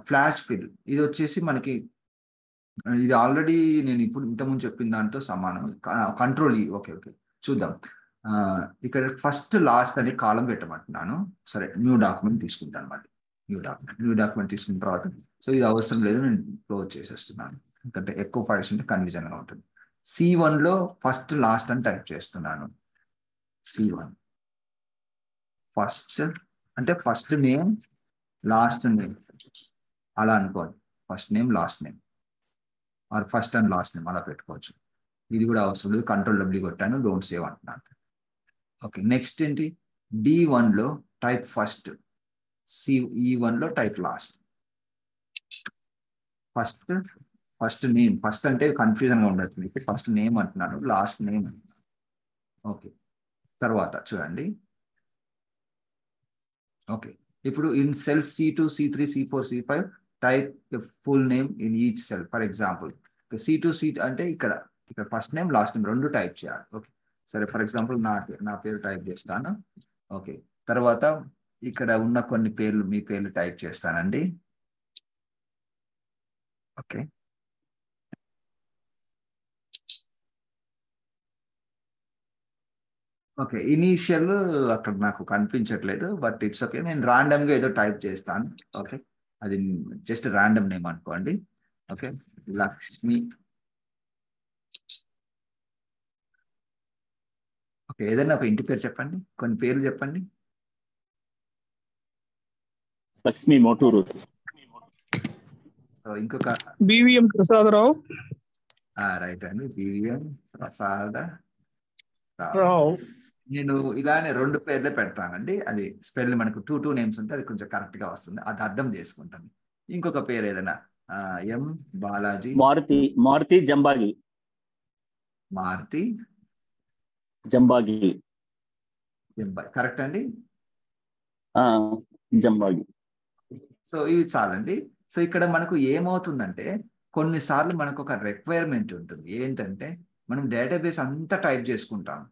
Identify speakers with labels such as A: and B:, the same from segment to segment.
A: Flash fill ఇది వచ్చేసి మనకి ఇది ఆల్రెడీ నేను ఇప్పుడు ఇంతకుముందు చెప్పిన దాంతో సమానం. కంట్రోల్ ఓకే ఓకే చూద్దాం. ఇక్కడ ఫస్ట్ లాస్ట్ అని కాలం పెట్టమంటున్నాను. సరే న్యూ డాక్యుమెంట్ తీసుకుంటాను. మళ్ళీ న్యూ డాక్యుమెంట్ తీసుకున్న తర్వాత సో ఇది అవసరం లేదు, నేను క్లోజ్ చేసేస్తున్నాను. ఎందుకంటే ఎక్కువ ఫైల్స్ ఉంటే కన్ఫ్యూజన్గా ఉంటుంది. C1లో ఫస్ట్ లాస్ట్ అని టైప్ చేస్తున్నాను. C1 ఫస్ట్ అంటే ఫస్ట్ నేమ్ లాస్ట్ నేమ్ అలా అనుకోండి. First name last name or first and last name అలా పెట్టుకోవచ్చు. ఇది కూడా అవసరం లేదు, Ctrl+W కొట్టాను, డోంట్ సేవ్ అంటున్నాను. ఓకే నెక్స్ట్ ఏంటి, D1లో టైప్ ఫస్ట్, E1లో type last. First name, first అంటే కన్ఫ్యూజన్గా ఉండొచ్చు మీకు, ఫస్ట్ నేమ్ అంటున్నాను, లాస్ట్ నేమ్ అంటున్నాను. ఓకే తర్వాత చూడండి. ఓకే ఇప్పుడు in cells C2, C3, C4, C5 type the full name in each cell. For example C2 అంటే ఇక్కడ ఫస్ట్ నేమ్ లాస్ట్ నేమ్ రెండు టైప్ చేయాలి. ఓకే సరే ఫర్ ఎగ్జాంపుల్ నా పేరు టైప్ చేస్తాను. ఓకే తర్వాత ఇక్కడ ఉన్న కొన్ని పేర్లు మీ పేర్లు టైప్ చేస్తానండి. ఓకే ఓకే ఇనీషియల్ అక్కడ నాకు కనిపించట్లేదు, బట్ ఇట్స్ ఓకే, నేను గా ఏదో టైప్ చేస్తాను. ఓకే అది జస్ట్ ర్యాండమ్ నేమ్ అనుకోండి. ఓకే లక్ష్మి. ఓకే ఏదైనా ఒక ఇంటి పేరు చెప్పండి, కొన్ని పేర్లు చెప్పండి.
B: లక్ష్మి మోటూరు.
A: సో ఇంకొక
C: BVM ప్రసాదరావు.
A: రైట్ అండి, BVM ప్రసాద
C: రావు.
A: నేను ఇలానే రెండు పేర్లే పెడతానండి. అది స్పెల్ మనకు టూ నేమ్స్ ఉంటే అది కొంచెం కరెక్ట్ గా వస్తుంది, అది అర్థం చేసుకుంటుంది. ఇంకొక పేరు ఏదైనా M బాలాజీ.
B: మారుతి జంబాగి.
A: మారుతి
B: జంబాగి
A: కరెక్ట్ అండి.
B: జంబాగి.
A: సో ఇవి చాలండి. సో ఇక్కడ మనకు ఏమవుతుందంటే కొన్నిసార్లు మనకు ఒక రిక్వైర్మెంట్ ఉంటుంది. ఏంటంటే మనం డేటాబేస్ అంతా టైప్ చేసుకుంటాం.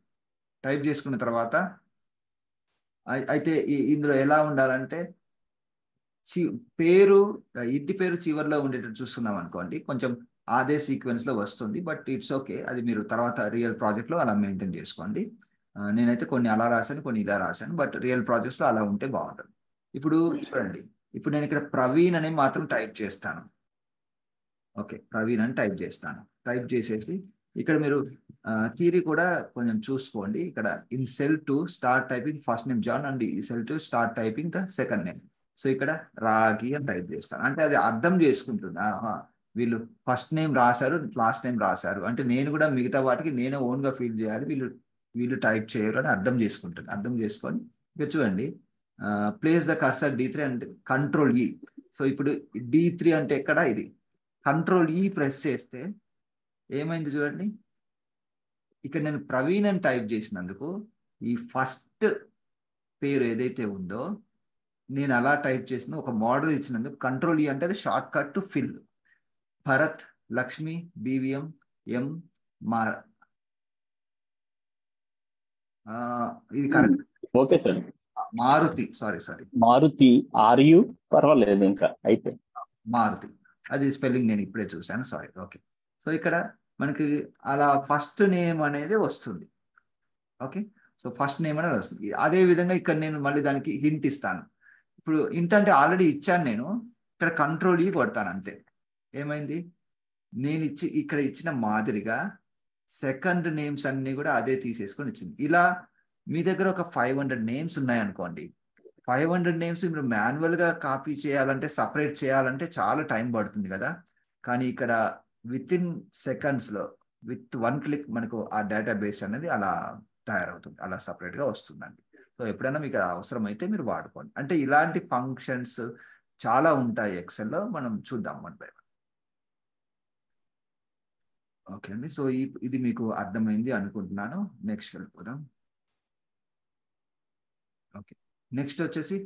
A: టైప్ చేసుకున్న తర్వాత అయితే ఇందులో ఎలా ఉండాలంటే పేరు ఇంటి పేరు చివరిలో ఉండేటట్టు చూస్తున్నాం అనుకోండి, కొంచెం అదే సీక్వెన్స్ లో వస్తుంది. బట్ ఇట్స్ ఓకే, అది మీరు తర్వాత రియల్ ప్రాజెక్ట్ లో అలా మెయింటైన్ చేసుకోండి. నేనైతే కొన్ని అలా రాశాను, కొన్ని ఇలా రాశాను, బట్ రియల్ ప్రాజెక్ట్స్ లో అలా ఉంటే బాగుంటుంది. ఇప్పుడు చూడండి, ఇప్పుడు నేను ఇక్కడ ప్రవీణ్ అని మాత్రం టైప్ చేస్తాను. ఓకే ప్రవీణ్ అని టైప్ చేస్తాను. టైప్ చేసేసి ఇక్కడ మీరు థియరీ కూడా కొంచెం చూసుకోండి. ఇక్కడ in cell to start typing first name John and ఈ cell to start typing the second name. So ఇక్కడ రాగి అని టైప్ చేస్తాను. అంటే అది అర్థం చేసుకుంటుంది, వీళ్ళు ఫస్ట్ నేమ్ రాశారు, లాస్ట్ నేమ్ రాశారు అంటే నేను కూడా మిగతా వాటికి నేనే ఓన్గా ఫీల్ చేయాలి, వీళ్ళు టైప్ చేయరు అని అర్థం చేసుకుంటుంది. అర్థం చేసుకొని ఇక్కడ చూడండి, ప్లేస్ ద కర్సర్ D3 అంటే Ctrl+E. సో ఇప్పుడు D3 అంటే ఎక్కడ, ఇది Ctrl+E ప్రెస్ చేస్తే ఏమైంది చూడండి, ఇక్కడ నేను ప్రవీణ్ అని టైప్ చేసినందుకు ఈ ఫస్ట్ పేరు ఏదైతే ఉందో నేను అలా టైప్ చేసిన ఒక మోడల్ ఇచ్చినందుకు Ctrl+E అంటే అది shortcut to fill. Bharat, Lakshmi, BVM, M ఇది correct.
B: Okay sir.
A: Maruti sorry
B: Maruti RU పర్వాలేదు, ఇంకా అయితే
A: మారుతి అది స్పెల్లింగ్ నేను ఇప్పుడే చూశాను, సారీ. ఓకే సో ఇక్కడ మనకి అలా ఫస్ట్ నేమ్ అనేది వస్తుంది. ఓకే సో ఫస్ట్ నేమ్ అనేది వస్తుంది. అదే విధంగా ఇక్కడ నేను మళ్ళీ దానికి హింట్ ఇస్తాను. ఇప్పుడు హింట్ అంటే ఆల్రెడీ ఇచ్చాను నేను, ఇక్కడ Ctrl+E కొడతాను అంతే. ఏమైంది, నేను ఇక్కడ ఇచ్చిన మాదిరిగా సెకండ్ నేమ్స్ అన్ని కూడా అదే తీసేసుకొని ఇచ్చింది. ఇలా మీ దగ్గర ఒక 500 నేమ్స్ ఉన్నాయనుకోండి, 500 నేమ్స్ మీరు మాన్యువల్గా కాపీ చేయాలంటే, సపరేట్ చేయాలంటే చాలా టైం పడుతుంది కదా. కానీ ఇక్కడ విత్ ఇన్ సెకండ్స్లో విత్ 1 క్లిక్ మనకు ఆ డేటాబేస్ అనేది అలా తయారవుతుంది, అలా సపరేట్గా వస్తుందండి. సో ఎప్పుడైనా మీకు అవసరం అయితే మీరు వాడుకోండి. అంటే ఇలాంటి ఫంక్షన్స్ చాలా ఉంటాయి ఎక్సెల్లో, మనం చూద్దాం వన్ బై వన్. ఓకే అండి, సో ఇది మీకు అర్థమైంది అనుకుంటున్నాను. నెక్స్ట్ వెళ్ళిపోదాం. ఓకే నెక్స్ట్ వచ్చేసి